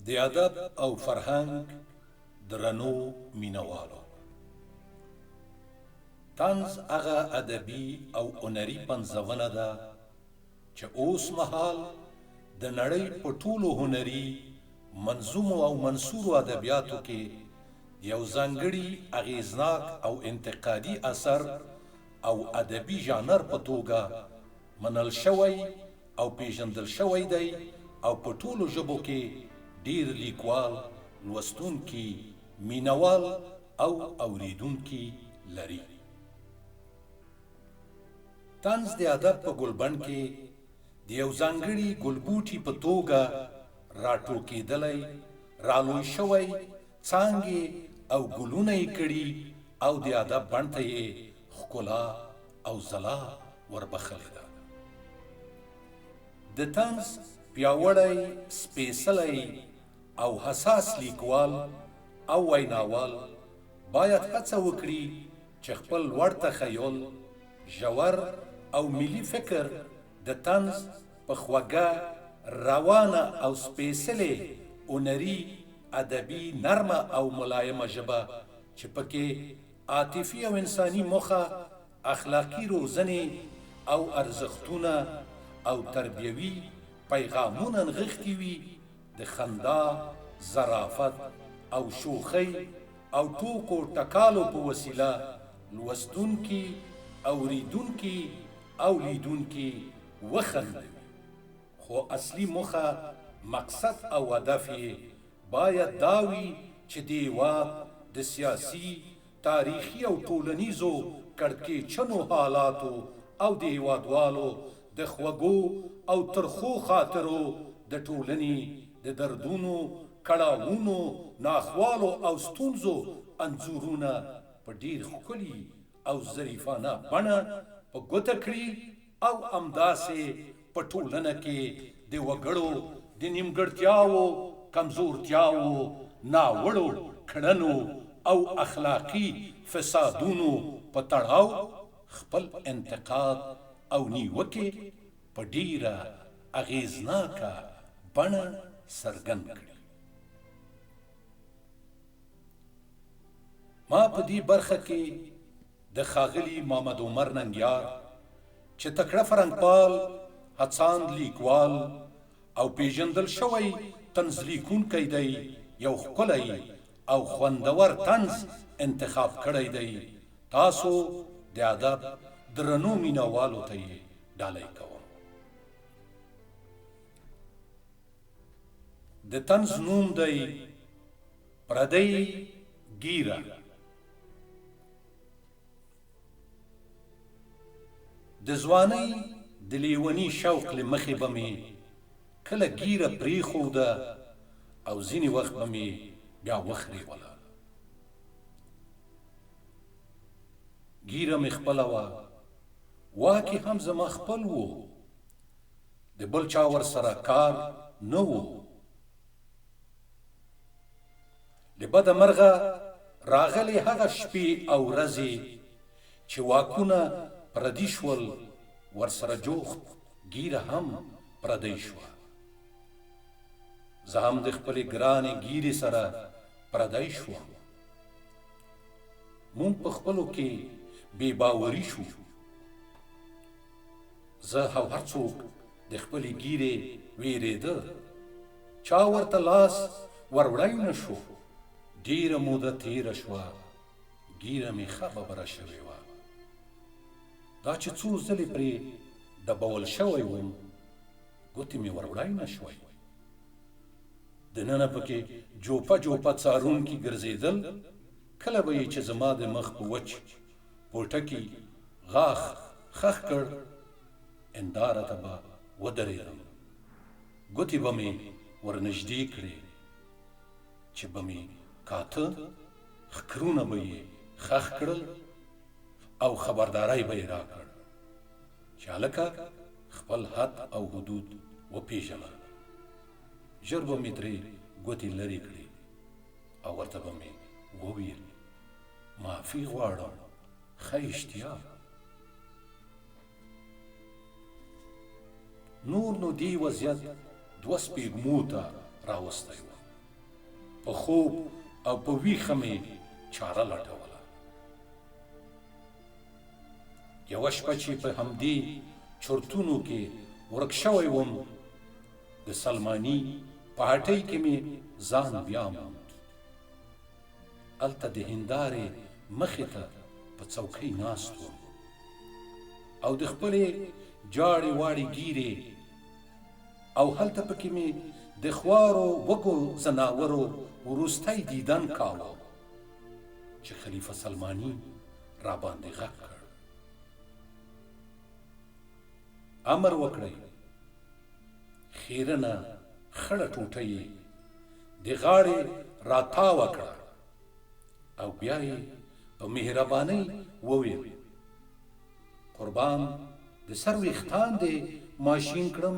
د ادب او فرهنګ درنو مینوالو، طنز هغه ادبي او هنري پنځونه ده چې اوس مهال د نړۍ په ټولو هنري منظومو او منثورو ادبیاتو کې یو ځانګړي اغیزناک او انتقادي اثر او ادبي ژانر په توګه منل شوی او پیژندل شوی دی او په ټولو ژبو کې ډیر لیکوال، لوستونکي، مینوال او اوریدونکي لري. طنز د ادب په ګلبن کې د یو ځانګړي ګلبوټي په توګه راټوکېدلی، رالوی شوی، څانګې او ګلونه یې کړي او د ادب بڼ ته یې ښکلا او ځلا وربخلې ده. د طنز پیاوړی، سپېڅلی او حساس لیکوال او ویناوال باید هڅه وکړي چې خپل لوړ تخیل، ژور او ملي فکر د طنز په خوږه، روانه او سپېڅلې هنري، ادبي، نرمه او ملایمه ژبه چې پکې عاطفي او انساني موخه، اخلاقي روزنې او ارزښتونه او تربیوي پیغامونه نغښتي وي، د خندا، ظرافت او شوخۍ او ټوکو ټکالو په وسیله لوستونکي، اوریدونکي او لیدونکي وخندوي. خو اصلي موخه، مقصد او هدف یې باید دا وي چې د هېواد د سیاسي، تاریخي او ټولنیزو کړکېچنو حالاتو او د هېوادوالو د خوږو او ترخو خاطرو د ټولنې د دردونو، کړاوونو، ناخوالو او ستونزو انځورونه په ډیر ښکلي او ظریفانه بڼه په ګوته کړي او همداسې په ټولنه کې د وګړو د نیمګړتیاوو، کمزورتیاوو، ناوړو کړنو او اخلاقي فسادونو په تړاو خپل انتقاد او نیوکې په ډیره اغیزناکه بڼه څرګند کړي. ما په دې برخه کې د ښاغلي محمد عمر ننګیار چې تکړه فرهنګپال، هڅاند لیکوال او پیژندل شوی طنز لیکونکی دی، یو ښکلی او خوندور طنز انتخاب کړی دی. تاسو د ادب درنو مینوالو ته یې ډالۍ کوم. د طنز نوم دی پردی ګیره. د ځوانۍ د لیوني شوق له مخې به مې کله ګیره پرېښوده او ځینې وخت به مې بیا وخرېوله. ګیره مې خپله وه، واکې هم زما خپل و، د بل چا ورسره کار نه و. له بده مرغه راغلې هغه شپې او ورځې چې واکونه پردي شول، ورسره جوخت ګیره هم پردی شوه. زه هم د خپلې ګرانې ګیرې سره پردی شوم. مونږ په خپلو کې بې باوري شو. زه او هر څوک د خپلې ګیرې ویرېده. چا ورته لاس وروړی نه شو. ډیره موده تیره شوه، ګیره مې ښه ببره شوې وه. دا چې څو ځلې پرې ډبول شوی وم، ګوتې مې وروړی نه شوی. دننه پکې جوپه جوپه څارونکي ګرځېدل. کله به یې چې زما د مخ په وچ پوټکي غاښ خښ کړ، هنداره ته به ودرېدم. ګوتې به مې ورنږدې کړې چې به مې کاته، ښکرونه به یې خښ کړل او خبرداری به یې راکړ چې هلکه خپل حد او حدود وپېژنه. ژر به مې ترې ګوتې لرې کړې او ورته به مې وویل معافي غواړم، ښه اشتیا. نور نو دې وضعیت 2 سپېږمو ته راوستی و. په خوب او په ویښه مې چاره لټوله. یوه شپه چې په همدې چرتونو کې ورک شوی وم، د سلماني په هټۍ کې مې ځان بیا موند. هلته د هندارې مخې ته په څوکۍ ناست وم او د خپلې جاړې واړې ګیرې، او هلته پکې مې د خوارو وږو ځناورو وروستی دیدن کاوه چې خلیفه سلماني راباندې غږ کړ. امر وکړئ خیرنه خړه ټوټه یې د غاړې راتاوه کړه او بیا یې په مهربانۍ وویل: قربان د سر ویښتان دې ماشین کړم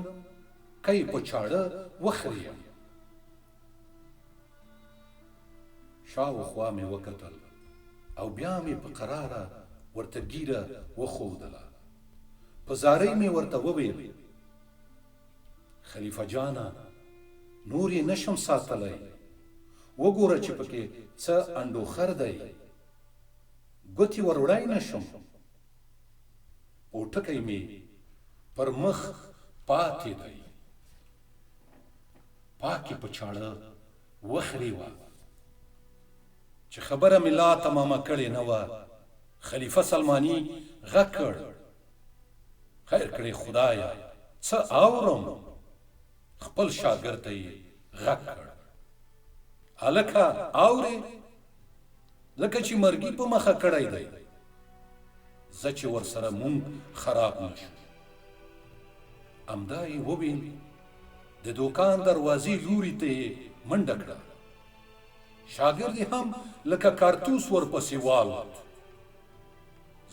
که یې په چاړه وخریم. شاوخوا مې وکتل او بیا مې په قراره ورته ګیره وښودله. په زارۍ مې ورته وویل: خلیفه جانه، نور یې نشم ساتلی، وګوره چې پکې څه انډوخر دی، ګوتې ور وړی نشم. پوټکی مې پر مخ پاتې دی، پاکې په چاړه وخرې وه. چې خبره مې لا تمامه کړې نه وه، خلیفه سلماني غږ کړ: خیر کړې خدایه، څه اورم؟ خپل شاګرد ته یې غږ کړ: هلکه اورې؟ لکه چې مرګي په مخه کړی دی، زه چې ورسره مونږ خراب نشو. همدا یې وویل، د دوکان دروازې لوري ته یې منډه کړه. شاګرد یې هم لکه کارتوس ورپسې والوت.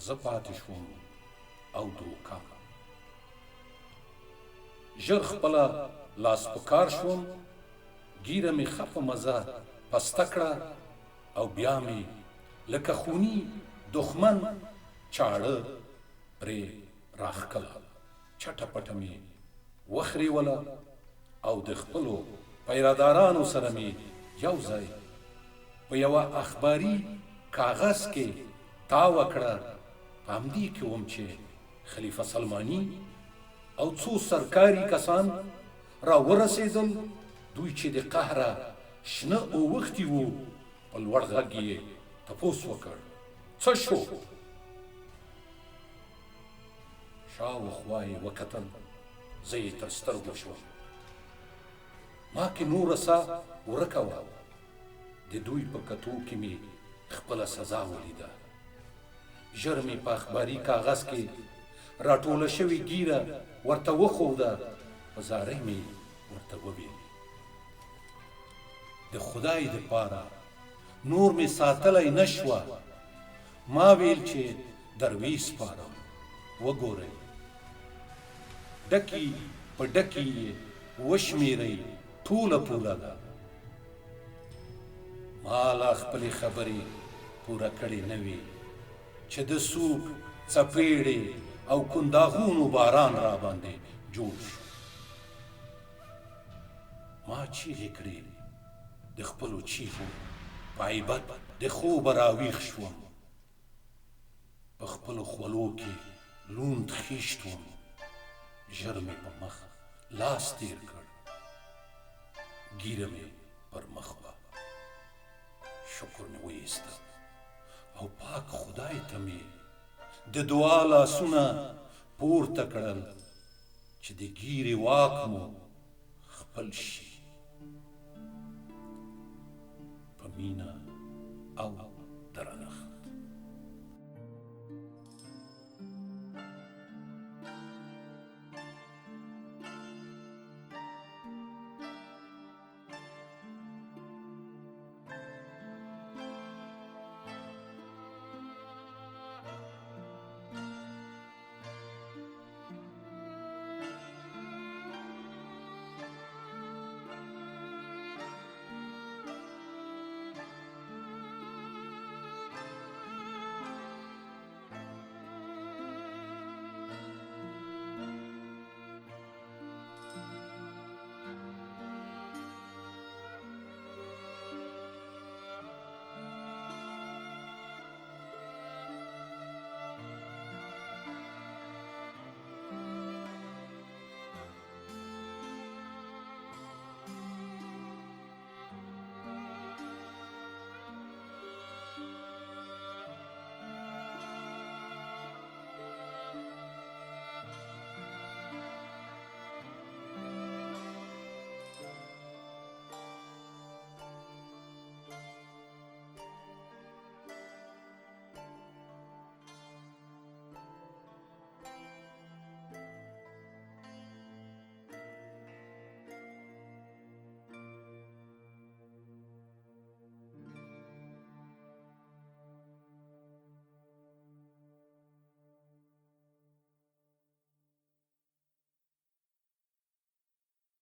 زه پاتې شوم او دوکان. ژر خپله لاس په کار شوم، ګیره مې ښه په مزه پسته کړه او بیا مې لکه خوني دښمن چاړه پرې راښکله. چټه پټه مې وخریوله او د خپلو پیرادارانو سره مې یو ځای په یوه اخباري کاغذ کې تاوه کړه. په همدې کې وم چې خلیفه سلماني او څو سرکاري کسان را ورسېدل. دوی چې د قهره شنه اوښتي وو، په لوړ غږ یې تپوس وکړ: څه شو؟ شاوخوا یې وکتل، زه یې تر سترګو شوم. ما کې نوره ساه ورکه وه. د دوی په کتو کې مې خپله سزا ولیده. ژر مې په اخباري کاغذ کې راټوله شوې ګیره ورته وښوده. په زارۍ مې ورته وویل: د خدای دپاره نور مې ساتلی نه شوه. ما ویل چې درویش سپارم، وګورئ. ډکي په ډکي یې وشمېرئ، ټوله پوره ده. ما لا خپلې خبرې پوره کړې نه وې چې د سوک څپېړې او کنداغونو باران را باندې جوړ شو. ما چیغې کړې، د خپلو چیغو په عیبت د خوبه راویښ شوم. په خپلو خولو کې لوند خیشت وم. ژر مې په مخ لاس تیر کړ، ګیره مې پر مخ وه. شکر مې وایسته او پاک خدای ته مې د دعا لاسونه پورته کړل چې د ګیرې واک مو خپل شي. په مینه او درنه.